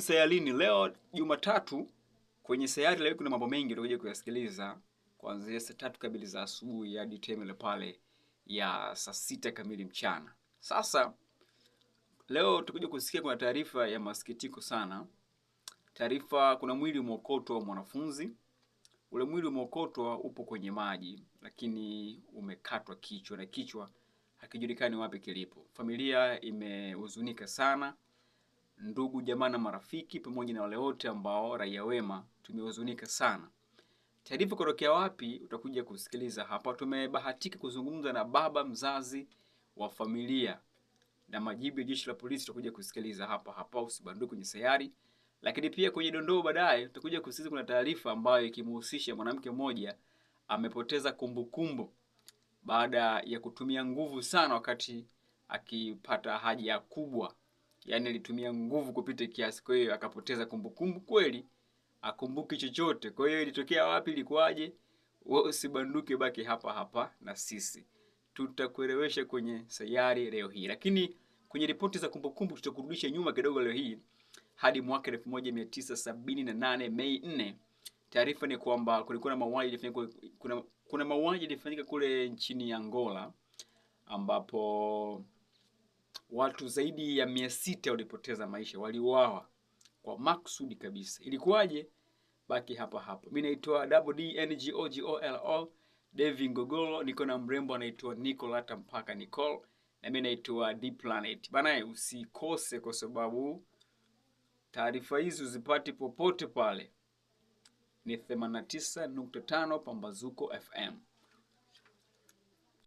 Sayalini leo Jumatatu. Kwenye sayari leo kuna mambo mengi tutakuja kuyasikiliza kuanzia saa 3 kamili za asubuhi hadi time pale ya saa 6 kamili mchana. Sasa leo tutakuja kusikia kuna taarifa ya masikitiko sana. Taarifa, kuna mwili umeokotwa wa mwanafunzi. Ule mwili umeokotwa upo kwenye maji, lakini umekatwa kichwa na kichwa hakijulikani wapi kilipo. Familia imehuzunika sana. Ndugu, jamaa na marafiki pamoja na wale wote ambao raia wema tumehuzunika sana. Taarifa kutokea wapi utakuja kusikiliza hapa. Tumebahatika kuzungumza na baba mzazi wa familia, na majibu ya jeshi la polisi tutakuja kusikiliza hapa. Usibanduke kwenye sayari. Lakini pia kwenye dondoo baadaye tutakuja kusikiliza kuna taarifa ambayo ikimhusisha mwanamke mmoja amepoteza kumbukumbu baada ya kutumia nguvu sana wakati akipata haja kubwa. Yaani alitumia nguvu kupita kiasi, kwa hiyo akapoteza kumbukumbu kweli, akumbuki chochote. Kwa hiyo ilitokea wapi, ilikuwaje? Wewe usibanduke, baki hapa na sisi. Tutakuelewesha kwenye sayari leo hii. Lakini kwenye ripoti za kumbukumbu tutakurudisha nyuma kidogo leo hii hadi mwaka 1978 Mei 4. Taarifa ni kwamba kulikuwa na mauaji yalifanyika, kuna mauaji yalifanyika kule nchini Angola, ambapo watu zaidi ya 600 walipoteza maisha, waliuawa kwa makusudi kabisa. Ilikuwaje? Baki hapa. Mimi naitwa DNGOGOLO Devi Ngogolo, niko na mrembo anaitwa Nicolata mpaka Nicole, na mimi naitwa D Planet. Bana, usikose kwa sababu taarifa hizi uzipati popote pale. Ni 89.5 Pambazuko FM.